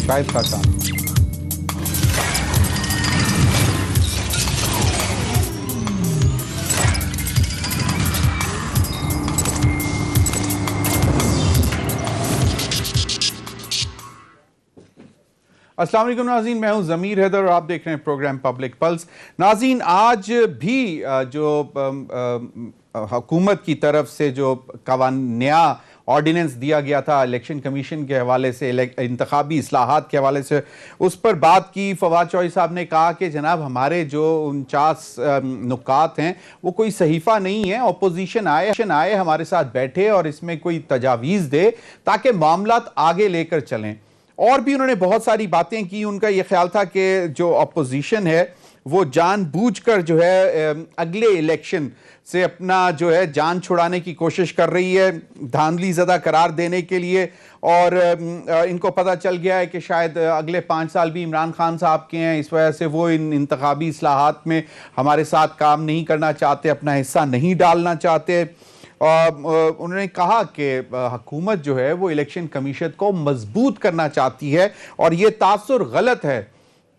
شاہد خاقان۔ السلام علیکم ناظرین، میں ہوں ضمیر حیدر اور آپ دیکھ رہے ہیں پروگرام پبلک پلس۔ ناظرین، آج بھی جو حکومت کی طرف سے جو نیا آرڈیننس دیا گیا تھا الیکشن کمیشن کے حوالے سے، انتخابی اصلاحات کے حوالے سے، اس پر بات کی۔ فواد چوہدری صاحب نے کہا کہ جناب ہمارے جو 49 نکات ہیں وہ کوئی صحیفہ نہیں ہے، اپوزیشن آئے ہمارے ساتھ بیٹھے اور اس میں کوئی تجاویز دے تاکہ معاملات آگے لے کر چلیں۔ اور بھی انہوں نے بہت ساری باتیں کی۔ ان کا یہ خیال تھا کہ جو اپوزیشن ہے وہ جان بوجھ کر جو ہے اگلے الیکشن سے اپنا جو ہے جان چھڑانے کی کوشش کر رہی ہے، دھاندلی زدہ قرار دینے کے لیے، اور ان کو پتہ چل گیا ہے کہ شاید اگلے 5 سال بھی عمران خان صاحب کے ہیں، اس وجہ سے وہ ان انتخابی اصلاحات میں ہمارے ساتھ کام نہیں کرنا چاہتے، اپنا حصہ نہیں ڈالنا چاہتے۔ انہوں نے کہا کہ حکومت جو ہے وہ الیکشن کمیشن کو مضبوط کرنا چاہتی ہے، اور یہ تاثر غلط ہے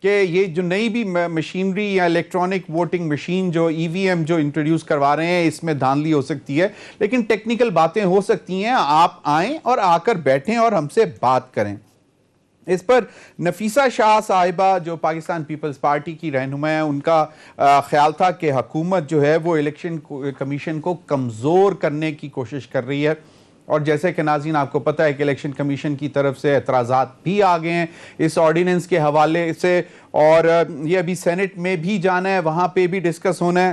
کہ یہ جو نئی بھی مشینری یا الیکٹرانک ووٹنگ مشین جو ای وی ایم جو انٹروڈیوس کروا رہے ہیں، اس میں دھاندلی ہو سکتی ہے، لیکن ٹیکنیکل باتیں ہو سکتی ہیں۔ آپ آئیں اور آ کر بیٹھیں اور ہم سے بات کریں۔ اس پر نفیسہ شاہ صاحبہ جو پاکستان پیپلز پارٹی کی رہنما ہیں، ان کا خیال تھا کہ حکومت جو ہے وہ الیکشن کمیشن کو کمزور کرنے کی کوشش کر رہی ہے، اور جیسے کہ ناظرین آپ کو پتہ ہے کہ الیکشن کمیشن کی طرف سے اعتراضات بھی آگئے ہیں اس آرڈیننس کے حوالے سے، اور یہ ابھی سینٹ میں بھی جانا ہے، وہاں پہ بھی ڈسکس ہونا ہے۔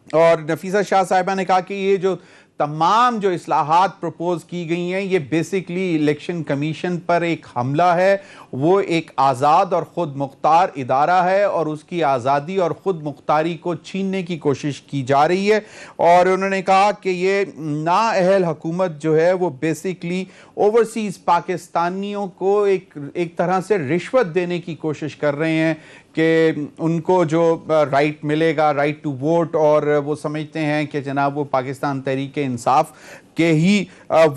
اور نفیسہ شاہ صاحبہ نے کہا کہ یہ جو تمام جو اصلاحات پروپوز کی گئی ہیں، یہ بیسکلی الیکشن کمیشن پر ایک حملہ ہے۔ وہ ایک آزاد اور خود مختار ادارہ ہے، اور اس کی آزادی اور خود مختاری کو چھیننے کی کوشش کی جا رہی ہے۔ اور انہوں نے کہا کہ یہ نااہل حکومت جو ہے وہ بیسکلی اوورسیز پاکستانیوں کو ایک طرح سے رشوت دینے کی کوشش کر رہے ہیں کہ ان کو جو رائٹ ملے گا، رائٹ ٹو ووٹ، اور وہ سمجھتے ہیں کہ جناب وہ پاکستان تحریک انصاف کے ہی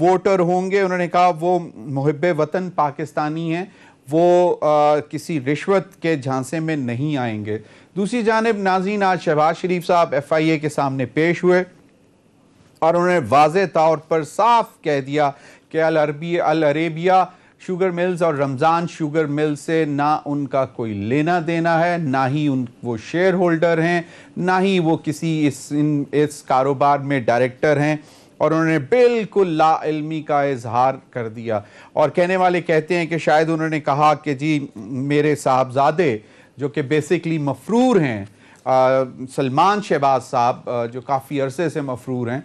ووٹر ہوں گے۔ انہوں نے کہا وہ محب وطن پاکستانی ہیں، وہ کسی رشوت کے جھانسے میں نہیں آئیں گے۔ دوسری جانب ناظرین، آج شہباز شریف صاحب ایف آئی اے کے سامنے پیش ہوئے، اور انہوں نے واضح طور پر صاف کہہ دیا کہ العربیہ شوگر ملز اور رمضان شوگر مل سے نہ ان کا کوئی لینا دینا ہے، نہ ہی وہ شیئر ہولڈر ہیں، نہ ہی وہ کسی اس کاروبار میں ڈائریکٹر ہیں، اور انہوں نے بالکل لا علمی کا اظہار کر دیا۔ اور کہنے والے کہتے ہیں کہ شاید انہوں نے کہا کہ جی میرے صاحبزادے جو کہ بیسکلی مفرور ہیں، سلمان شہباز صاحب جو کافی عرصے سے مفرور ہیں،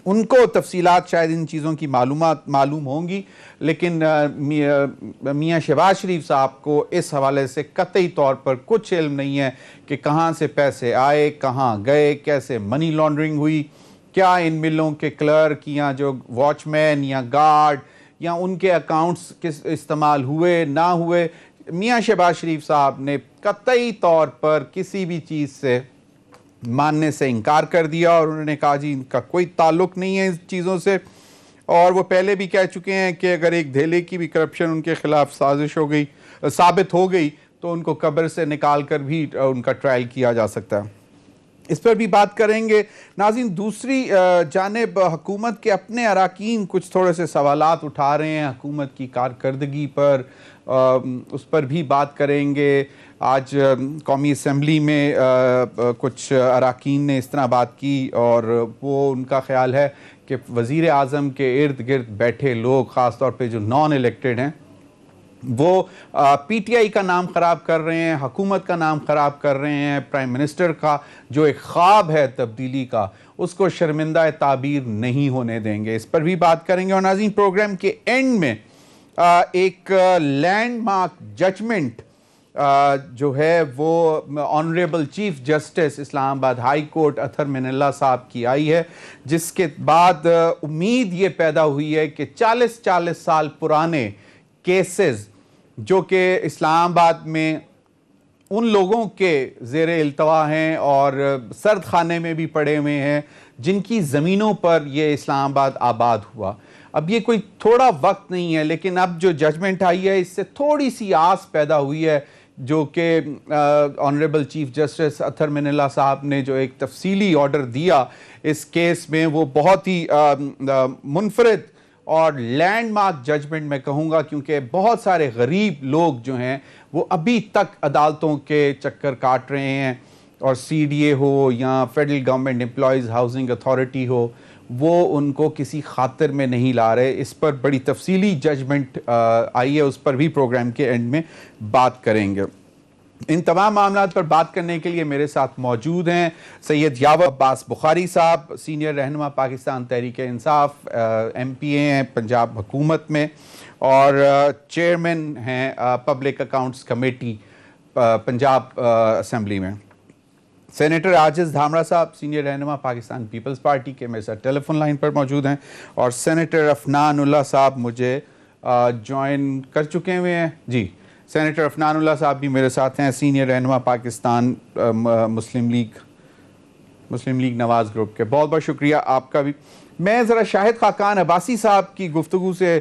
ان کو تفصیلات شاید ان چیزوں کی معلوم ہوں گی، لیکن میاں شہباز شریف صاحب کو اس حوالے سے قطعی طور پر کچھ علم نہیں ہے کہ کہاں سے پیسے آئے، کہاں گئے، کیسے منی لانڈرنگ ہوئی، کیا ان ملوں کے کلرک یا جو واچ مین یا گارڈ یا ان کے اکاؤنٹس کس استعمال ہوئے نہ ہوئے۔ میاں شہباز شریف صاحب نے قطعی طور پر کسی بھی چیز سے ماننے سے انکار کر دیا، اور انہوں نے کہا جی ان کا کوئی تعلق نہیں ہے ان چیزوں سے۔ اور وہ پہلے بھی کہہ چکے ہیں کہ اگر ایک دھیلے کی بھی کرپشن ان کے خلاف سازش ثابت ہو گئی تو ان کو قبر سے نکال کر بھی ان کا ٹرائل کیا جا سکتا ہے۔ اس پر بھی بات کریں گے۔ ناظرین، دوسری جانب حکومت کے اپنے اراکین کچھ تھوڑے سے سوالات اٹھا رہے ہیں حکومت کی کارکردگی پر، اس پر بھی بات کریں گے۔ آج قومی اسمبلی میں کچھ اراکین نے اس طرح بات کی، اور وہ ان کا خیال ہے کہ وزیر اعظم کے ارد گرد بیٹھے لوگ، خاص طور پہ جو نان الیکٹڈ ہیں، وہ پی ٹی آئی کا نام خراب کر رہے ہیں، حکومت کا نام خراب کر رہے ہیں، پرائم منسٹر کا جو ایک خواب ہے تبدیلی کا، اس کو شرمندہ تعبیر نہیں ہونے دیں گے۔ اس پر بھی بات کریں گے۔ اور ناظرین، پروگرام کے اینڈ میں ایک لینڈ مارک ججمنٹ جو ہے وہ honourable chief justice Islamabad high court اطہر من اللہ صاحب کی آئی ہے، جس کے بعد امید یہ پیدا ہوئی ہے کہ 40 سال پرانے کیسز جو کہ اسلام آباد میں ان لوگوں کے زیر التوا ہیں اور سرد خانے میں بھی پڑے ہوئے ہیں جن کی زمینوں پر یہ اسلام آباد آباد ہوا، اب یہ کوئی تھوڑا وقت نہیں ہے، لیکن اب جو ججمنٹ آئی ہے اس سے تھوڑی سی آس پیدا ہوئی ہے، جو کہ آنریبل چیف جسٹس اطہر من اللہ صاحب نے جو ایک تفصیلی آرڈر دیا اس کیس میں، وہ بہت ہی منفرد اور لینڈ مارک ججمنٹ میں کہوں گا، کیونکہ بہت سارے غریب لوگ جو ہیں وہ ابھی تک عدالتوں کے چکر کاٹ رہے ہیں، اور سی ڈی اے ہو یا federal government employees housing authority ہو، وہ ان کو کسی خاطر میں نہیں لا رہے۔ اس پر بڑی تفصیلی ججمنٹ آئی ہے، اس پر بھی پروگرام کے اینڈ میں بات کریں گے۔ ان تمام معاملات پر بات کرنے کے لیے میرے ساتھ موجود ہیں سید یاور عباس بخاری صاحب، سینئر رہنما پاکستان تحریک انصاف، ایم پی اے ہیں پنجاب حکومت میں، اور چیئرمین ہیں public accounts committee Punjab assembly میں۔ سینیٹر عاجز دھامرا صاحب، سینئر رہنما پاکستان پیپلز پارٹی کے، میرے ساتھ ٹیلی فون لائن پر موجود ہیں، اور سینیٹر عفنان اللہ صاحب مجھے جوائن کر چکے ہوئے ہیں۔ جی، سینیٹر عفنان اللہ صاحب بھی میرے ساتھ ہیں، سینئر رہنما پاکستان مسلم لیگ نواز گروپ کے۔ بہت بہت شکریہ آپ کا بھی۔ میں ذرا شاہد خاقان عباسی صاحب کی گفتگو سے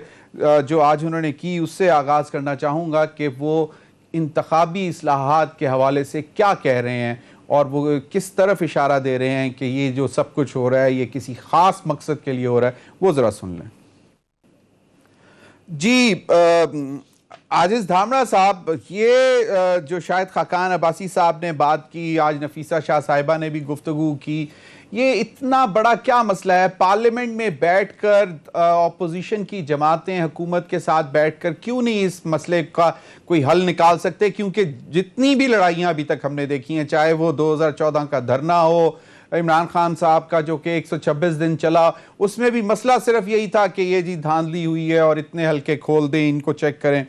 جو آج انہوں نے کی اس سے آغاز کرنا چاہوں گا کہ وہ انتخابی اصلاحات کے حوالے سے کیا کہہ رہے ہیں، اور وہ کس طرف اشارہ دے رہے ہیں کہ یہ جو سب کچھ ہو رہا ہے یہ کسی خاص مقصد کے لیے ہو رہا ہے، وہ ذرا سن لیں۔ جی عاجز دھامرا صاحب، یہ جو شاہد خاقان عباسی صاحب نے بات کی، آج نفیسہ شاہ صاحبہ نے بھی گفتگو کی، یہ اتنا بڑا کیا مسئلہ ہے؟ پارلیمنٹ میں بیٹھ کر اپوزیشن کی جماعتیں حکومت کے ساتھ بیٹھ کر کیوں نہیں اس مسئلے کا کوئی حل نکال سکتے؟ کیونکہ جتنی بھی لڑائیاں ابھی تک ہم نے دیکھی ہیں، چاہے وہ 2014 کا دھرنا ہو، عمران خان صاحب کا جو کہ 126 دن چلا، اس میں بھی مسئلہ صرف یہی تھا کہ یہ جی دھاندلی ہوئی ہے اور اتنے حلقے کھول دیں، ان کو چیک کریں۔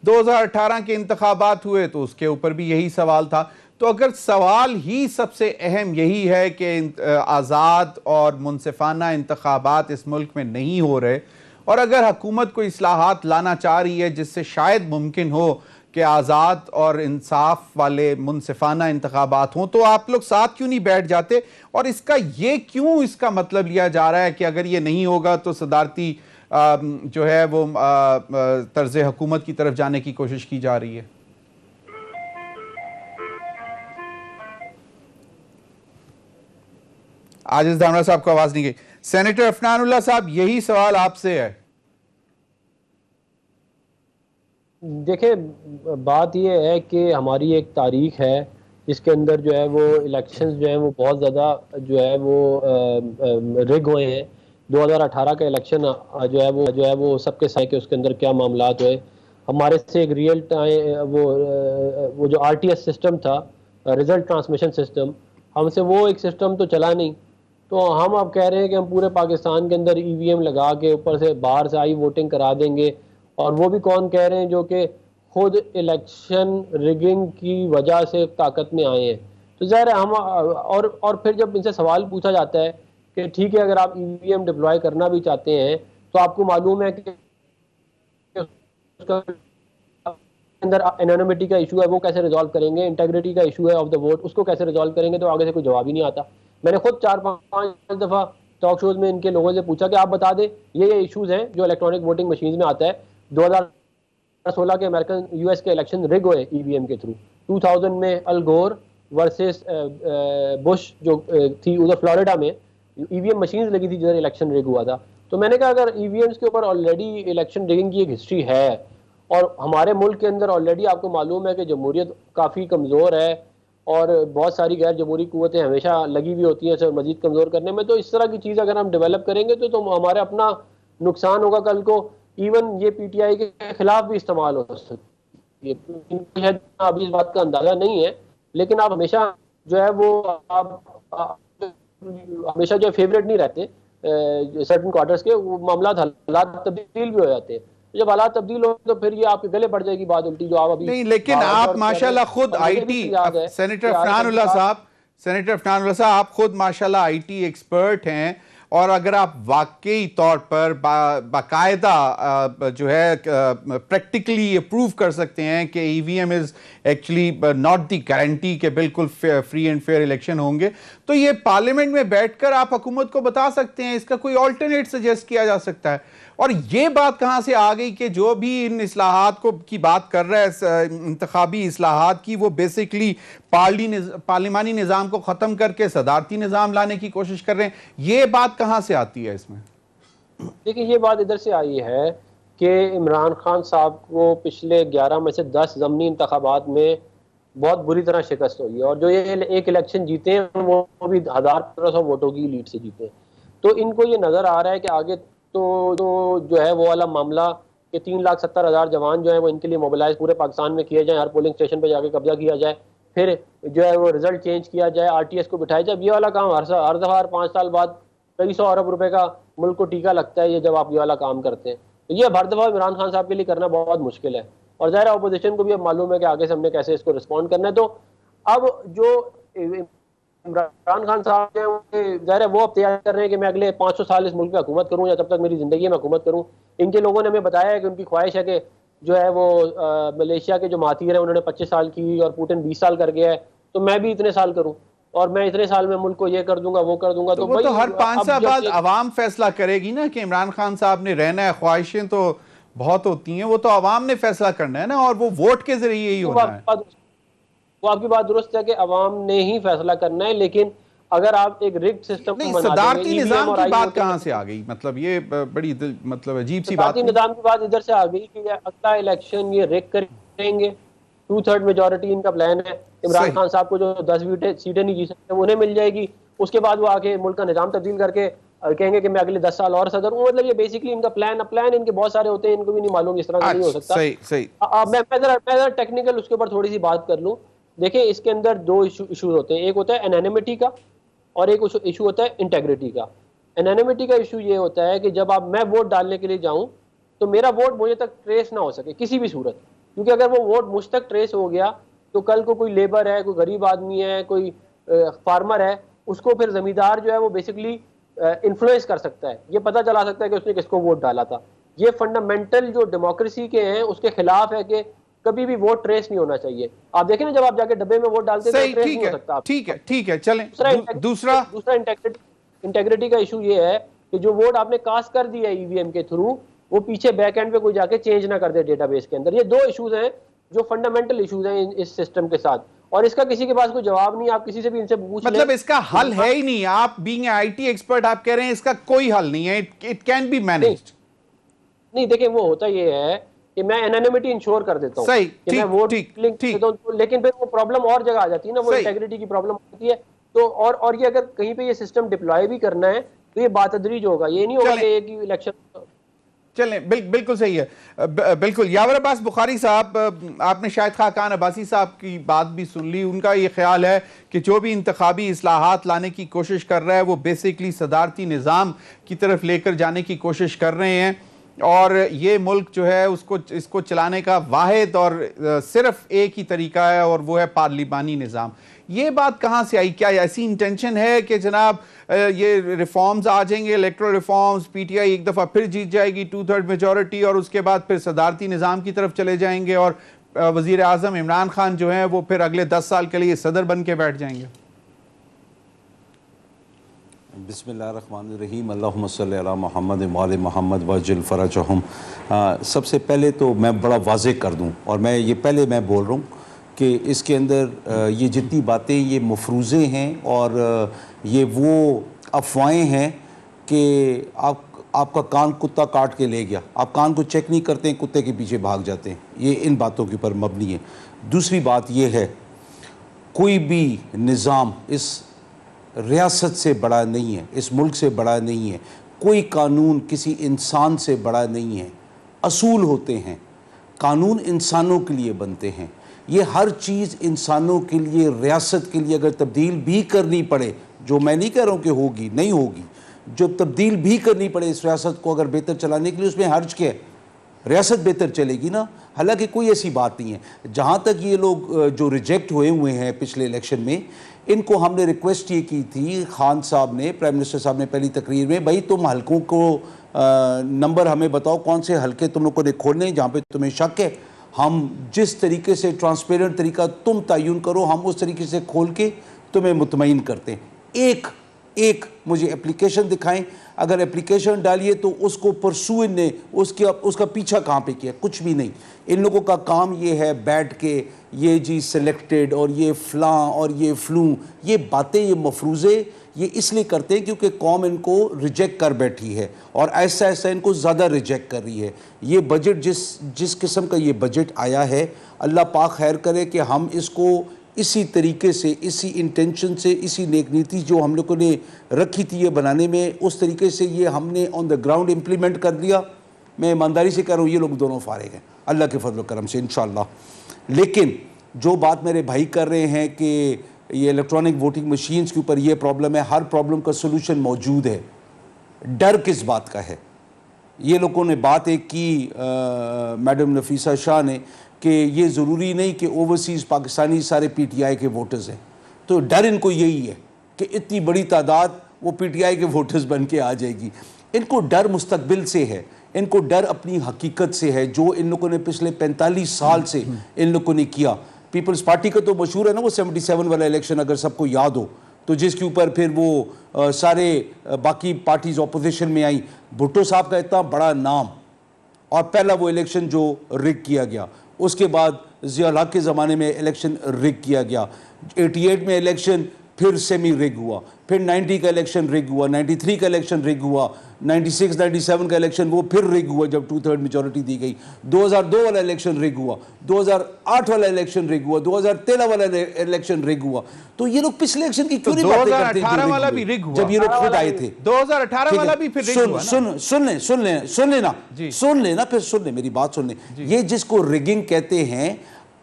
2018 کے انتخابات ہوئے تو اس کے اوپر بھی یہی سوال تھا۔ تو اگر سوال ہی سب سے اہم یہی ہے کہ آزاد اور منصفانہ انتخابات اس ملک میں نہیں ہو رہے، اور اگر حکومت کو اصلاحات لانا چاہ رہی ہے جس سے شاید ممکن ہو کہ آزاد اور انصاف والے منصفانہ انتخابات ہوں، تو آپ لوگ ساتھ کیوں نہیں بیٹھ جاتے؟ اور اس کا یہ کیوں اس کا مطلب لیا جا رہا ہے کہ اگر یہ نہیں ہوگا تو صدارتی جو ہے وہ طرز حکومت کی طرف جانے کی کوشش کی جا رہی ہے؟ عاجز دھامرا صاحب کو آواز نہیں گئی۔ سینیٹر عفنان اللہ صاحب، یہی سوال آپ سے ہے۔ دیکھیں، بات یہ ہے کہ ہماری ایک تاریخ ہے جس کے اندر جو ہے وہ الیکشنز جو ہیں وہ بہت زیادہ جو ہے وہ رگ ہوئے ہیں۔ 2018 کا الیکشن جو ہے وہ سب کے سائے کہ اس کے اندر کیا معاملات ہوئے۔ ہمارے سے ایک ریئل ٹائم وہ جو آر ٹی ایس سسٹم تھا، ریزلٹ ٹرانسمیشن سسٹم، ہم سے وہ ایک سسٹم تو چلا نہیں، تو ہم اب کہہ رہے ہیں کہ ہم پورے پاکستان کے اندر ای وی ایم لگا کے اوپر سے باہر سے آئی ووٹنگ کرا دیں گے، اور وہ بھی کون کہہ رہے ہیں؟ جو کہ خود الیکشن ریگنگ کی وجہ سے طاقت میں آئے ہیں۔ تو ظاہر ہے ہم اور پھر جب ان سے سوال پوچھا جاتا ہے کہ ٹھیک ہے اگر آپ ای وی ایم ڈپلوائے کرنا بھی چاہتے ہیں تو آپ کو معلوم ہے کہ اس کا اندر انانیمٹی کا ایشو ہے، وہ کیسے ریزالو کریں گے؟ انٹیگریٹی کا ایشو ہے آف دا ووٹ، اس کو کیسے ریزالو کریں گے؟ تو آگے سے کوئی جواب ہی نہیں آتا۔ میں نے خود 4-5 دفعہ ٹاک شوز میں ان کے لوگوں سے پوچھا کہ آپ بتا دیں یہ ایشوز ہیں جو الیکٹرانک ووٹنگ مشینز میں آتا ہے۔ 2016 کے امریکن یو ایس کے الیکشن رگ ہوئے ای وی ایم کے تھرو۔ 2000 میں الگور ورسز بش جو تھی ادھر فلوریڈا میں ای وی ایم مشینز لگی تھی جدھر الیکشن رگ ہوا تھا۔ تو میں نے کہا اگر ای وی ایمز کے اوپر آلریڈی الیکشن رگنگ کی ایک ہسٹری ہے، اور ہمارے ملک کے اندر آلریڈی آپ کو معلوم ہے کہ جمہوریت کافی کمزور ہے اور بہت ساری غیر جمہوری قوتیں ہمیشہ لگی ہوئی ہوتی ہیں اسے مزید کمزور کرنے میں، تو اس طرح کی چیز اگر ہم ڈیولپ کریں گے تو ہمارے اپنا نقصان ہوگا۔ کل کو ایون یہ پی ٹی آئی کے خلاف بھی استعمال ہو سکتی ہے۔ ابھی اس بات کا اندازہ نہیں ہے، لیکن آپ ہمیشہ جو ہے وہ ہمیشہ جو فیوریٹ نہیں رہتے سرٹن کوارٹرز کے، وہ معاملات حالات تبدیل بھی ہو جاتے ہیں۔ جب حالات تبدیل ہو تو پھر یہ آپ کے گلے پڑ جائے گی بات الٹی جو آپ ابھی نہیں، لیکن آپ ماشاءاللہ خود آئی ٹی، سینیٹر عفنان اللہ صاحب، آپ خود ماشاءاللہ آئی ٹی ایکسپرٹ ہیں، اور اگر آپ واقعی طور پر باقاعدہ جو ہے پریکٹیکلی یہ پروف کر سکتے ہیں کہ E V M is actually not the guarantee کہ بالکل فری اینڈ فیئر الیکشن ہوں گے، تو یہ پارلیمنٹ میں بیٹھ کر آپ حکومت کو بتا سکتے ہیں، اس کا کوئی آلٹرنیٹ سجیسٹ کیا جا سکتا ہے۔ اور یہ بات کہاں سے آ گئی کہ جو بھی ان اصلاحات کی بات کر رہا ہے، انتخابی اصلاحات کی، وہ بیسیکلی پارلیمانی نظام کو ختم کر کے صدارتی نظام لانے کی کوشش کر رہے ہیں؟ یہ بات کہاں سے آتی ہے اس میں؟ دیکھیں یہ بات ادھر سے آئی ہے کہ عمران خان صاحب کو پچھلے 11 میں سے 10 ضمنی انتخابات میں بہت بری طرح شکست ہوئی ہے، اور جو یہ ایک الیکشن جیتے ہیں وہ بھی 1500 ووٹوں کی لیڈ سے جیتے ہیں۔ تو ان کو یہ نظر آ رہا ہے کہ آگے تو جو ہے وہ والا معاملہ کہ 3,70,000 جوان جو ہیں وہ ان کے لیے موبلائز پورے پاکستان میں کیے جائیں، ہر پولنگ اسٹیشن پہ جا کے قبضہ کیا جائے، پھر جو ہے وہ رزلٹ چینج کیا جائے، آر ٹی ایس کو بٹھایا جائے۔ یہ والا کام ہر دفعہ ہر 5 سال بعد کئی 100 ارب روپے کا ملک کو ٹیکہ لگتا ہے یہ جب آپ یہ والا کام کرتے ہیں، تو یہ ہر دفعہ عمران خان صاحب کے لیے کرنا بہت مشکل ہے، اور ظاہر اپوزیشن کو بھی اب معلوم ہے کہ آگے سے ہم نے کیسے اس کو رسپونڈ کرنا ہے۔ تو اب جو عمران خان صاحب ہیں ظاہر ہے وہ اب تیار کر رہے ہیں کہ میں اگلے 500 سال اس ملک میں حکومت کروں، یا جب تک میری زندگی میں حکومت کروں۔ ان کے لوگوں نے ہمیں بتایا ہے کہ ان کی خواہش ہے کہ جو ہے وہ ملیشیا کے جو مہاتیر ہیں انہوں نے 25 سال کی اور پوٹن 20 سال کر گیا ہے، تو میں بھی اتنے سال کروں، اور میں اتنے سال میں ملک کو یہ کر دوں گا وہ کر دوں گا۔ تو وہ تو ہر 5 سال بعد عوام فیصلہ کرے گی نا کہ عمران خان صاحب نے رہنا ہے، خواہشیں تو بہت ہوتی ہیں، وہ تو عوام نے فیصلہ کرنا ہے نا، اور وہ ووٹ کے ذریعے ہی ہونا ہے۔ وہ آپ کی بات درست ہے کہ عوام نے ہی فیصلہ کرنا ہے، لیکن اگر آپ ایک رگڈ سسٹم نہیں، صدارتی نظام کی بات کہاں سے آ گئی؟ مطلب یہ بڑی مطلب عجیب سی بات ہے۔ صدارتی نظام کی بات ادھر سے آ گئی کہ اگلا الیکشن یہ ریگ کریں گے، 2/3 میجورٹی ان کا پلان ہے، عمران خان صاحب کو جو 10 سیٹیں نہیں جیت سکتے انہیں مل جائے گی، اس کے بعد وہ آ کے ملک کا نظام تبدیل کر کے کہیں گے کہ میں اگلے 10 سال اور صدر ہوں۔ مطلب یہ بیسکلی ان کا پلان ان کے بہت سارے ہوتے ہیں، ان کو بھی نہیں معلوم اس طرح کا نہیں ہو سکتا۔ میں ذرا ٹیکنیکل اس کے اوپر تھوڑی سی بات کر لوں۔ دیکھیں اس کے اندر 2 ایشوز ہوتے ہیں، ایک ہوتا ہے انانیمٹی کا اور ایک ایشو ہوتا ہے انٹیگریٹی کا۔ انانیمٹی کا ایشو یہ ہوتا ہے کہ جب میں ووٹ ڈالنے کے لیے جاؤں تو میرا ووٹ مجھے تک ٹریس نہ ہو سکے کسی بھی صورت، کیونکہ اگر وہ ووٹ مجھ تک ٹریس ہو گیا تو کل کو کوئی لیبر ہے، کوئی غریب آدمی ہے، کوئی فارمر ہے، اس کو پھر زمیندار جو ہے وہ بیسکلی انفلوئنس کر سکتا ہے، یہ پتہ چلا سکتا ہے کہ اس نے کس کو ووٹ ڈالا تھا۔ یہ فنڈامنٹل جو ڈیموکریسی کے ہیں اس کے خلاف ہے کہ کبھی بھی ووٹ ٹریس نہیں ہونا چاہیے۔ آپ دیکھیں نا جب آپ جا کے ڈبے میں ووٹ ڈالتے ہیں تو ٹریس نہیں ہو سکتا۔ ٹھیک ہے، چلیں دوسرا انٹیگریٹی کا ایشو یہ ہے کہ جو ووٹ آپ نے کاسٹ کر دیا ای وی ایم کے تھرو، وہ پیچھے بیک اینڈ پہ کوئی جا کے چینج نہ کر دے ڈیٹا بیس کے اندر۔ یہ 2 ایشوز ہیں جو فنڈامنٹل ایشوز ہیں اس سسٹم کے ساتھ، اور اس کا کسی کے پاس کوئی جواب نہیں۔ آپ کسی سے بھی ان سے پوچھ لیں، مطلب اس کا حل ہے ہی نہیں۔ آپ بینگ آئی ٹی ایکسپرٹ آپ کہہ رہے ہیں اس کا کوئی حل نہیں ہے، اٹ کین بی مینیجڈ۔ نہیں دیکھیں وہ ہوتا یہ ہے کہ میں انانیمٹی انشور کر دیتا ہوں کہ میں ووٹ لنک دیتا ہوں، لیکن پھر وہ پرابلم اور جگہ آ جاتی ہے نا، وہ انٹیگریٹی کی پرابلم ہوتی ہے۔ تو اور یہ اگر کہیں پہ یہ سسٹم ڈپلوائے بھی کرنا ہے تو یہ باتدریج ہوگا، یہ نہیں ہوگا کہ ایک ہی الیکشن۔ چلیں بالکل صحیح ہے، بالکل۔ یاور عباس بخاری صاحب، آپ نے شاہد خاقان عباسی صاحب کی بات بھی سن لی، ان کا یہ خیال ہے کہ جو بھی انتخابی اصلاحات لانے کی کوشش کر رہا ہے وہ بیسیکلی صدارتی نظام کی طرف لے کر جانے کی کوشش کر رہے ہیں، اور یہ ملک جو ہے اس کو چلانے کا واحد اور صرف ایک ہی طریقہ ہے، اور وہ ہے پارلیمانی نظام۔ یہ بات کہاں سے آئی؟ کیا ایسی انٹینشن ہے کہ جناب یہ ریفارمز آ جائیں گے، electoral reforms, P T I ایک دفعہ پھر جیت جائے گی 2/3 میجورٹی، اور اس کے بعد پھر صدارتی نظام کی طرف چلے جائیں گے، اور وزیر اعظم عمران خان جو ہیں وہ پھر اگلے 10 سال کے لیے صدر بن کے بیٹھ جائیں گے؟ بسم اللہ الرحمن الرحیم، اللہم صلی علی محمد وآل محمد وعجل فرجہم۔ سب سے پہلے تو میں بڑا واضح کر دوں، اور میں بول رہا ہوں کہ اس کے اندر یہ جتنی باتیں یہ مفروضے ہیں اور یہ وہ افواہیں ہیں کہ آپ کا کان کتا کاٹ کے لے گیا، آپ کان کو چیک نہیں کرتے ہیں، کتے کے پیچھے بھاگ جاتے ہیں، یہ ان باتوں کے اوپر مبنی ہے۔ دوسری بات یہ ہے، کوئی بھی نظام اس ریاست سے بڑا نہیں ہے، اس ملک سے بڑا نہیں ہے، کوئی قانون کسی انسان سے بڑا نہیں ہے۔ اصول ہوتے ہیں، قانون انسانوں کے لیے بنتے ہیں، یہ ہر چیز انسانوں کے لیے، ریاست کے لیے اگر تبدیل بھی کرنی پڑے، جو میں نہیں کہہ رہا ہوں کہ ہوگی، نہیں ہوگی، جو تبدیل بھی کرنی پڑے اس ریاست کو اگر بہتر چلانے کے لیے، اس میں حرج کیا ہے؟ ریاست بہتر چلے گی نا. حالانکہ کوئی ایسی بات نہیں ہے. جہاں تک یہ لوگ جو ریجیکٹ ہوئے ہیں پچھلے الیکشن میں, ان کو ہم نے ریکویسٹ یہ کی تھی, خان صاحب نے, پرائم منسٹر صاحب نے پہلی تقریر میں, بھائی تم حلقوں کو نمبر ہمیں بتاؤ کون سے حلقے تم لوگوں نے کھولنے جہاں پہ تمہیں شک ہے, ہم جس طریقے سے ٹرانسپیرنٹ طریقہ تم تعین کرو ہم اس طریقے سے کھول کے تمہیں مطمئن کرتے ہیں. ایک مجھے اپلیکیشن دکھائیں, اگر اپلیکیشن ڈالیے تو اس کو پرسو نے اس کا پیچھا کہاں پہ کیا, کچھ بھی نہیں. ان لوگوں کا کام یہ ہے بیٹھ کے یہ جی سلیکٹڈ اور یہ فلاں اور یہ فلوں, یہ باتیں, یہ مفروضے یہ اس لیے کرتے ہیں کیونکہ قوم ان کو ریجیکٹ کر بیٹھی ہے اور ایسا ان کو زیادہ ریجیکٹ کر رہی ہے. یہ بجٹ جس قسم کا یہ بجٹ آیا ہے, اللہ پاک خیر کرے کہ ہم اس کو اسی طریقے سے, اسی انٹینشن سے, اسی نیک نیتی جو ہم لوگوں نے رکھی تھی یہ بنانے میں, اس طریقے سے یہ ہم نے آن دا گراؤنڈ امپلیمنٹ کر دیا. میں ایمانداری سے کہہ رہا ہوں یہ لوگ دونوں فارغ ہیں اللہ کے فضل و کرم سے انشاءاللہ. لیکن جو بات میرے بھائی کر رہے ہیں کہ یہ الیکٹرانک ووٹنگ مشینز کے اوپر یہ پرابلم ہے, ہر پرابلم کا سلوشن موجود ہے. ڈر کس بات کا ہے؟ یہ لوگوں نے بات ایک کی میڈم نفیسہ شاہ نے کہ یہ ضروری نہیں کہ اوورسیز پاکستانی سارے پی ٹی آئی کے ووٹرز ہیں. تو ڈر ان کو یہی ہے کہ اتنی بڑی تعداد وہ پی ٹی آئی کے ووٹرز بن کے آ جائے گی. ان کو ڈر مستقبل سے ہے, ان کو ڈر اپنی حقیقت سے ہے جو ان لوگوں نے پچھلے 45 سال سے ان لوگوں نے کیا. پیپلز پارٹی کا تو مشہور ہے نا وہ 77 والا الیکشن, اگر سب کو یاد ہو تو, جس کے اوپر پھر وہ سارے باقی پارٹیز اپوزیشن میں آئیں. بھٹو صاحب کا اتنا بڑا نام, اور پہلا وہ الیکشن جو ریگ کیا گیا, اس کے بعد ضیاء الحق کے زمانے میں الیکشن ریگ کیا گیا, 88 میں الیکشن پھر سیمی ریگ ہوا, پھر 90 کا الیکشن ریگ ہوا, 93 کا الیکشن ریگ ہوا, 96 97 کا الیکشن وہ پھر ریگ ہوا جب 2/3 میجورٹی دی گئی, 2002 والا الیکشن ریگ ہوا, 2008 والا الیکشن ریگ ہوا, 2013 والا الیکشن ریگ ہوا. تو یہ لوگ پچھلے الیکشن کی کیوں نہیں باتیں کرتے ہیں؟ 2018 والا بھی ریگ ہوا جب یہ لوگ خود آئے تھے. 2018 والا بھی پھر ریگ ہوا نا. سن لینا پھر سن لیں میری بات سن لیں. یہ جس کو ریگنگ کہتے ہیں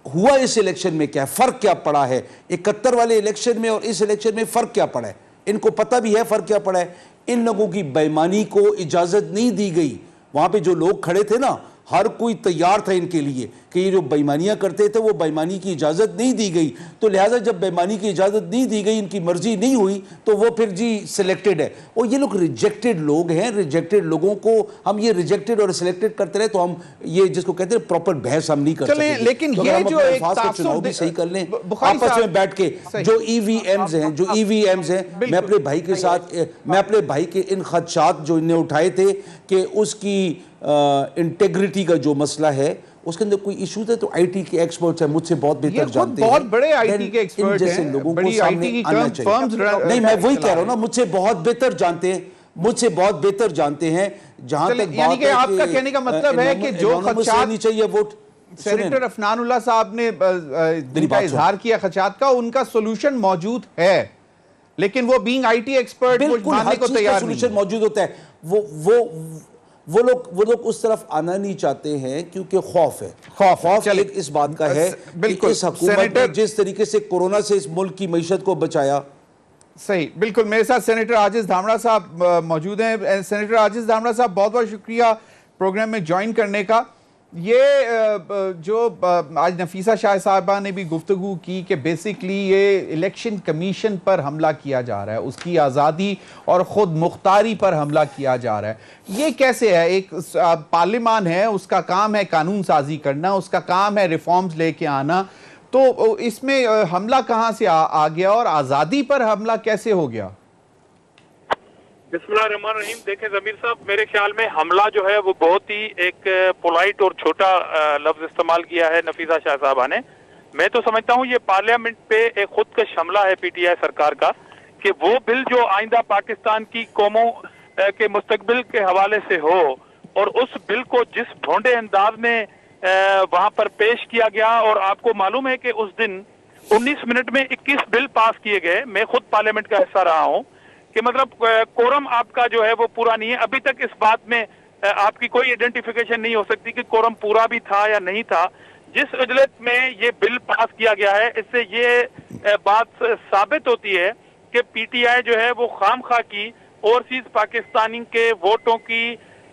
ہوا اس الیکشن میں کیا ہے, فرق کیا پڑا ہے 71 والے الیکشن میں اور اس الیکشن میں فرق کیا پڑا ہے؟ ان کو پتہ بھی ہے فرق کیا پڑا ہے. ان لوگوں کی بے ایمانی کو اجازت نہیں دی گئی. وہاں پہ جو لوگ کھڑے تھے نا, ہر کوئی تیار تھا ان کے لیے کہ یہ جو بے ایمانیاں کرتے تھے وہ بے ایمانی کی اجازت نہیں دی گئی. تو لہٰذا جب بے ایمانی کی اجازت نہیں دی گئی, ان کی مرضی نہیں ہوئی, تو وہ پھر جی سلیکٹڈ ہے. اور یہ لوگ ریجیکٹڈ لوگ ہیں. ریجیکٹڈ لوگوں کو ہم یہ ریجیکٹڈ اور سلیکٹڈ کرتے رہے تو ہم یہ جس کو کہتے ہیں پراپر بحث ہم نہیں کر سکتے. لیکن یہ جو ایک چناؤ بھی صحیح کر لیں آپس میں بیٹھ کے. جو ای وی ایمز ہیں, میں اپنے بھائی کے ساتھ, میں اپنے بھائی کے ان خدشات جو انہیں اٹھائے تھے کہ اس کی انٹیگریٹی کا جو مسئلہ ہے اس کے اندر کوئی ایشو ہے, تو آئی ٹی کے ایکسپرٹس ہیں, مجھ سے بہت بہتر جانتے ہیں, بہت بڑے آئی ٹی کے ایکسپرٹ ہیں, لوگوں کو سامنے آنا چاہیے. نہیں میں وہی کہہ رہا ہوں نا, مجھ سے بہت بہتر جانتے ہیں, مجھ سے بہت بہتر جانتے ہیں. جہاں تک یعنی کہ آپ کا کہنے کا مطلب ہے کہ جو خدشات نہیں چاہیے ووٹ, سینیٹر عفنان اللہ صاحب نے جن کا اظہار کیا خدشات کا, ان کا سولوشن موجود ہے, لیکن وہ بینگ آئی ٹی ایکسپرٹ ماننے کو تیار نہیں. سولوشن موجود ہوتا ہے. وہ لوگ اس طرف آنا نہیں چاہتے ہیں کیونکہ خوف ہے. خوف ایک اس بات کا ہے کہ اس حکومت نے جس طریقے سے کورونا سے اس ملک کی معیشت کو بچایا. صحیح, بالکل. میرے ساتھ سینیٹر عاجز دھامڑا صاحب موجود ہیں. سینیٹر عاجز دھامڑا صاحب بہت بہت شکریہ پروگرام میں جوائن کرنے کا. یہ جو آج نفیسہ شاہ صاحبہ نے بھی گفتگو کی کہ بیسکلی یہ الیکشن کمیشن پر حملہ کیا جا رہا ہے, اس کی آزادی اور خود مختاری پر حملہ کیا جا رہا ہے. یہ کیسے ہے؟ ایک پارلیمان ہے, اس کا کام ہے قانون سازی کرنا, اس کا کام ہے ریفارمز لے کے آنا, تو اس میں حملہ کہاں سے آ گیا اور آزادی پر حملہ کیسے ہو گیا؟ بسم اللہ الرحمن الرحیم. دیکھیں ضمیر صاحب, میرے خیال میں حملہ جو ہے وہ بہت ہی ایک پولائٹ اور چھوٹا لفظ استعمال کیا ہے نفیسہ شاہ صاحبہ نے. میں تو سمجھتا ہوں یہ پارلیمنٹ پہ ایک خودکش حملہ ہے پی ٹی آئی سرکار کا کہ وہ بل جو آئندہ پاکستان کی قوموں کے مستقبل کے حوالے سے ہو, اور اس بل کو جس بھونڈے انداز میں وہاں پر پیش کیا گیا, اور آپ کو معلوم ہے کہ اس دن 19 منٹ میں 21 بل پاس کیے گئے. میں خود پارلیمنٹ کا حصہ رہا ہوں کہ مطلب کورم آپ کا جو ہے وہ پورا نہیں ہے. ابھی تک اس بات میں آپ کی کوئی آئیڈینٹیفیکیشن نہیں ہو سکتی کہ کورم پورا بھی تھا یا نہیں تھا. جس اجلت میں یہ بل پاس کیا گیا ہے, اس سے یہ بات ثابت ہوتی ہے کہ پی ٹی آئی جو ہے وہ خام خواہ کی اوورسیز پاکستانی کے ووٹوں کی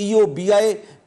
EOBI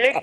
1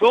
2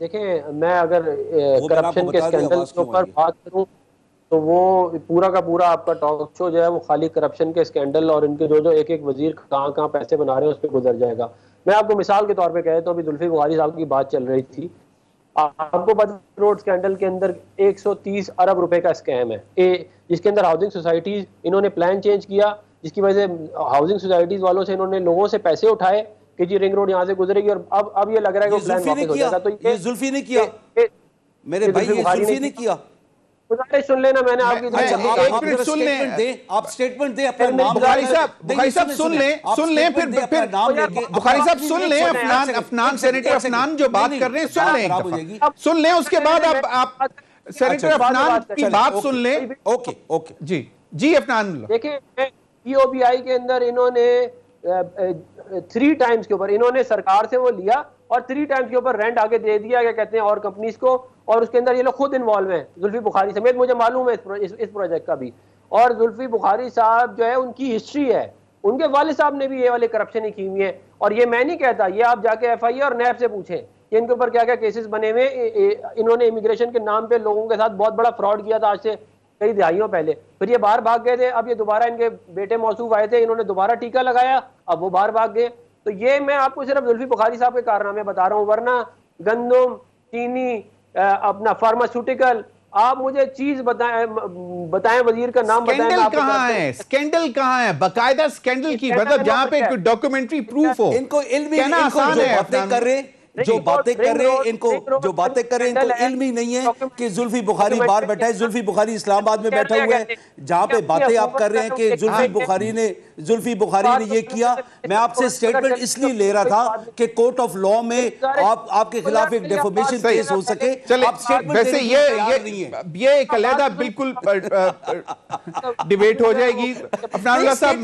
دیکھیں میں اگر وہ میں نے آپ کو کرپشن کے بتا دیا اسکینڈل آواز کے کیوں اوپر آئی ہے۔ بات کروں تو وہ پورا کا پورا آپ کا ٹاک شو جو ہے وہ خالی کرپشن کے اسکینڈل اور ان کے جو ایک ایک وزیر کہاں کہاں پیسے بنا رہے ہیں اس پہ گزر جائے گا. میں آپ کو مثال کے طور پہ کہتا ہوں, ابھی زلفی بخاری صاحب کی بات چل رہی تھی, آپ کو پتہ روڈ اسکینڈل کے اندر 130 ارب روپے کا اسکیم ہے, جس کے اندر ہاؤسنگ سوسائٹیز انہوں نے پلان چینج کیا, جس کی وجہ سے ہاؤسنگ سوسائٹیز والوں سے انہوں نے لوگوں سے پیسے اٹھائے کہ جی رنگ روڈ یہاں سے گزرے گی, اور اب یہ لگ رہا ہے کہ یہ وہ پلان زلفی نے واپس ہو کیا, جائے گا. تو یہ زلفی نے کیا, میرے بھائی یہ زلفی نے کیا. گزارش سن لینا, میں نے آپ کی میں- لمبی ایک کہانی آپ منٹ ذرا سن لیں. سٹیٹمنٹ دیں, آپ سٹیٹمنٹ دیں اپنا میری نام بخاری لے کے. صاحب, نہیں، بخاری صاحب سنیں، سن سنیں. لیں, آپ سن لیں, سٹیٹمنٹ دیں اپنا پھر نام لے کے. بخاری صاحب سن لیں, ایک سیکنڈ، افنان ایک سیکنڈ، سینیٹر ایک سیکنڈ. افنان جو بات نہیں، کر رہے ہیں, سن بات لیں ایک خراب ہو دفعہ, جائے گی. سن لیں, اس کے بعد آپ سینیٹر اچھا، افنان کی چلیں، بات اوکے، سن لیں. Okay okay. جی جی افنان اللہ. دیکھیں پی او بی آئی کے اندر انہوں نے 3 ٹائمز کے اوپر انہوں نے سرکار سے وہ لیا اور 3 ٹائمز کے اوپر رینٹ آگے دے دیا, کیا کہتے ہیں, اور کمپنیز کو, اور اس کے اندر یہ لوگ خود انوالو ہیں, زلفی بخاری سمیت, مجھے معلوم ہے اس پروجیکٹ کا بھی. اور زلفی بخاری صاحب جو ہے ان کی ہسٹری ہے, ان کے والد صاحب نے بھی یہ والے کرپشن ہی کی ہوئی ہے, اور یہ میں نہیں کہتا, یہ آپ جا کے ایف آئی اے اور نیب سے پوچھیں کہ ان کے اوپر کیا کیا کیسز بنے ہوئے. انہوں نے امیگریشن کے نام پہ لوگوں کے ساتھ بہت بڑا فراڈ کیا تھا آج سے کئی دہائیوں پہلے, پھر یہ باہر بھاگ گئے تھے, اب یہ دوبارہ ان کے بیٹے موصوف آئے تھے, انہوں نے دوبارہ ٹیکہ لگایا, اب وہ باہر بھاگ گئے. تو یہ میں آپ کو صرف زلفی بخاری صاحب کے کارنامے بتا رہا ہوں, ورنہ گندم, چینی, اپنا فارماسیوٹیکل, آپ مجھے چیز بتائیں وزیر کا نام بتائیں, میں سکینڈل آپ کو کہاں ہے, سکینڈل کہاں ہے, باقاعدہ سکینڈل کی, مطلب جہاں پہ ڈاکومنٹری پروف ہو. ان کو علم ہی کہنا ان کو آسان جو ہے باتیں افنان. کر رہے ہیں, جو باتیں کر رہے ہیں, ان کو جو باتیں کر رہے ہیں, ان کو علم ہی نہیں ہے کہ زلفی بخاری باہر بیٹھا ہے. زلفی بخاری اسلام آباد میں بیٹھا ہوا ہے, جہاں پہ باتیں آپ کر رہے ہیں کہ زلفی بخاری نے یہ کیا. میں آپ سے سٹیٹمنٹ اس لیے لے رہا تھا کہ کورٹ آف لا میں آپ کے خلاف ایک ڈیفامیشن کیس ہو سکے. چلے آپ سٹیٹمنٹ ویسے دینے کے لیے تیار نہیں ہیں. یہ ایک علیحدہ بالکل ڈیبیٹ ہو جائے گی. افنان اللہ صاحب,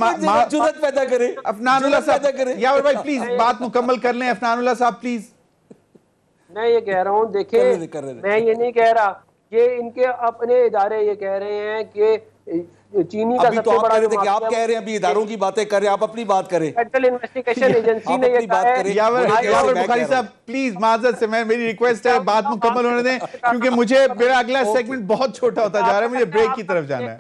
جرات پیدا کریں, افنان اللہ جرات پیدا صاحب, کریں. یاور بھائی پلیز بات مکمل کر لیں. افنان اللہ صاحب پلیز. میں یہ کہہ رہا ہوں, دیکھیں میں یہ نہیں کہہ رہا, یہ ان کے اپنے ادارے یہ کہہ رہے ہیں کہ چینی کا ابھی سب تو سے آپ بڑا کہہ رہے جو تھے کہ آپ مافیا کہہ رہے ہیں ابھی اداروں کی باتیں کر رہے ہیں, آپ اپنی بات کریں. فیڈرل انویسٹیگیشن ایجنسی آپ نے یہ اپنی بات کہا کریں. ہے. یاور بخاری صاحب پلیز معذرت سے, میری ریکویسٹ ہے بات مکمل ہونے دیں, کیونکہ مجھے میرا اگلا سیگمنٹ بہت چھوٹا ہوتا جا رہا ہے, مجھے بریک کی طرف جانا ہے.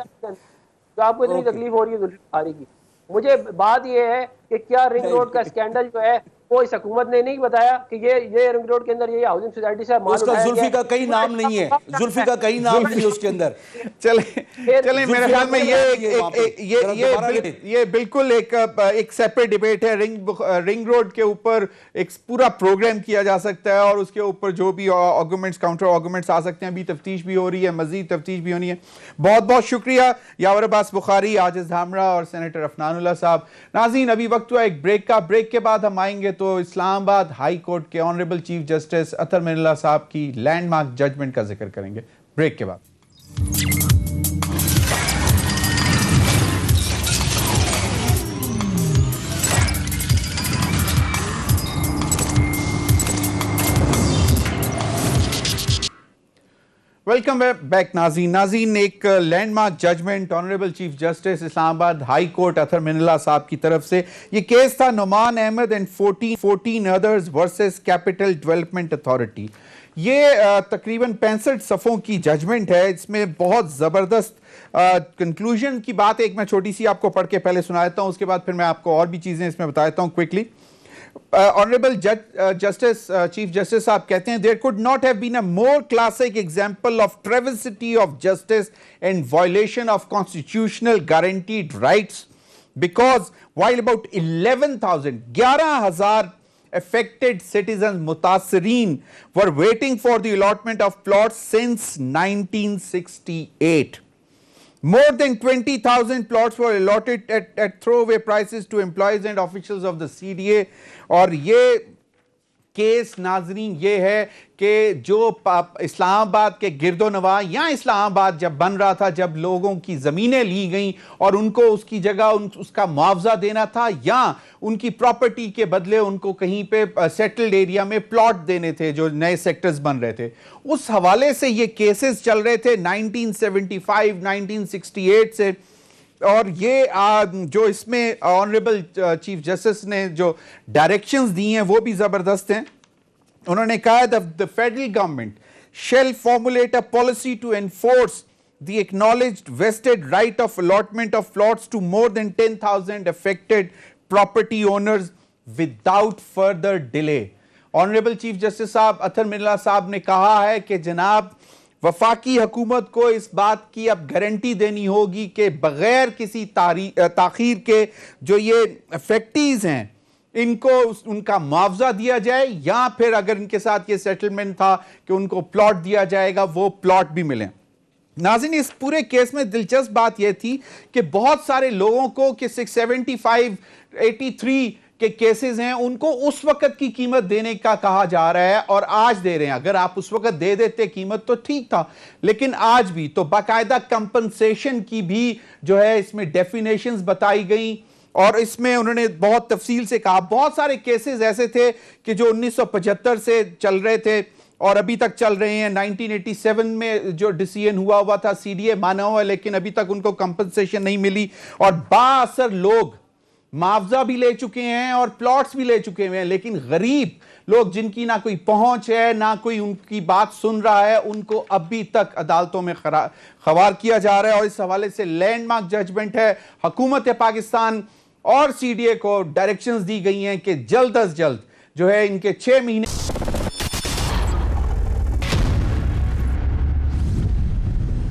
جو آپ کو اتنی تکلیف ہو رہی ہے زلفی بخاری کی, مجھے بات یہ ہے کہ کیا رنگ روڈ کا اسکینڈل جو ہے وہ اس حکومت نے نہیں بتایا کہ یہ رنگ روڈ کے اندر یہ ہاؤسنگ سوسائٹی سے مال اس کا اٹھایا زلفی کا کہیں نام نہیں ہے, زلفی کا کہیں نام نہیں ہے اس کے اندر. چلیں میرے خیال میں یہ بالکل ایک سیپریٹ ڈیبیٹ ہے. رنگ روڈ کے اوپر ایک پورا پروگرام کیا جا سکتا ہے, اور اس کے اوپر جو بھی آرگومنٹس کاؤنٹر آرگومنٹس آ سکتے ہیں, ابھی تفتیش بھی ہو رہی ہے, مزید تفتیش بھی ہونی ہے. بہت بہت شکریہ یاور عباس بخاری, عاجز دھامرا اور سینیٹر افنان اللہ صاحب. ناظرین ابھی وقت ہوا ایک بریک کا, بریک کے بعد ہم آئیں گے تو اسلام آباد ہائی کورٹ کے آنریبل چیف جسٹس اطہر من اللہ صاحب کی لینڈ مارک ججمنٹ کا ذکر کریں گے. بریک کے بعد. ویلکم بیک ناظرین. ایک landmark judgment honourable chief justice Islamabad high court اطہر من اللہ صاحب کی طرف سے. یہ کیس تھا Noman Ahmed and 14 others versus capital development authority. یہ تقریباً 65 صفحوں کی ججمنٹ ہے. اس میں بہت زبردست کنکلوژن کی بات ایک میں چھوٹی سی آپ کو پڑھ کے پہلے سنا دیتا ہوں, اس کے بعد پھر میں آپ کو اور بھی چیزیں اس میں بتا دیتا ہوں کوئکلی. Honorable Chief Justice صاحب کہتے ہیں there could not have been a more classic example of travesty of justice and violation of constitutional guaranteed rights, because while about 11,000 affected citizens متاثرین were waiting for the allotment of plots since 1968. More than 20,000 plots were allotted at throwaway prices to employees and officials of the CDA. اور یہ case ناظرین یہ ہے کہ جو اسلام آباد کے گرد و نواح یا اسلام آباد جب بن رہا تھا, جب لوگوں کی زمینیں لی گئیں اور ان کو اس کی جگہ اس کا معاوضہ دینا تھا, یا ان کی پراپرٹی کے بدلے ان کو کہیں پہ سیٹلڈ ایریا میں پلاٹ دینے تھے جو نئے سیکٹرز بن رہے تھے, اس حوالے سے یہ کیسز چل رہے تھے 1975 1968 سے. اور یہ جو اس میں آنریبل چیف جسٹس نے جو ڈائریکشنز دی ہیں وہ بھی زبردست ہیں. انہوں نے کہا the federal government shall formulate a policy to enforce the acknowledged vested right of allotment of plots to more than 10,000 affected property owners without further delay. Honourable chief justice صاحب اطہر مرلا صاحب نے کہا ہے کہ جناب وفاقی حکومت کو اس بات کی اب گارنٹی دینی ہوگی کہ بغیر کسی تاخیر کے جو یہ افیکٹیز ہیں ان کو ان کا معاوضہ دیا جائے، یا پھر اگر ان کے ساتھ یہ سیٹلمنٹ تھا کہ ان کو پلاٹ دیا جائے گا وہ پلاٹ بھی ملیں۔ ناظرین، اس پورے کیس میں دلچسپ بات یہ تھی کہ بہت سارے لوگوں کو کہ 675 83 کے کیسز ہیں ان کو اس وقت کی قیمت دینے کا کہا جا رہا ہے اور آج دے رہے ہیں۔ اگر آپ اس وقت دے دیتے قیمت تو ٹھیک تھا، لیکن آج بھی تو باقاعدہ کمپنسیشن کی بھی جو ہے اس میں ڈیفینیشنز بتائی گئیں، اور اس میں انہوں نے بہت تفصیل سے کہا بہت سارے کیسز ایسے تھے کہ جو 1975 سے چل رہے تھے اور ابھی تک چل رہے ہیں۔ 1987 میں جو ڈیسیژن ہوا تھا سی ڈی اے مانا ہوا، لیکن ابھی تک ان کو کمپنسیشن نہیں ملی، اور بااثر لوگ معاوضہ بھی لے چکے ہیں اور پلاٹس بھی لے چکے ہیں، لیکن غریب لوگ جن کی نہ کوئی پہنچ ہے نہ کوئی ان کی بات سن رہا ہے ان کو ابھی تک عدالتوں میں خوار کیا جا رہا ہے۔ اور اس حوالے سے لینڈ مارک ججمنٹ ہے، حکومت پاکستان اور سی ڈی اے کو ڈائریکشنز دی گئی ہیں کہ جلد از جلد جو ہے ان کے 6 مہینے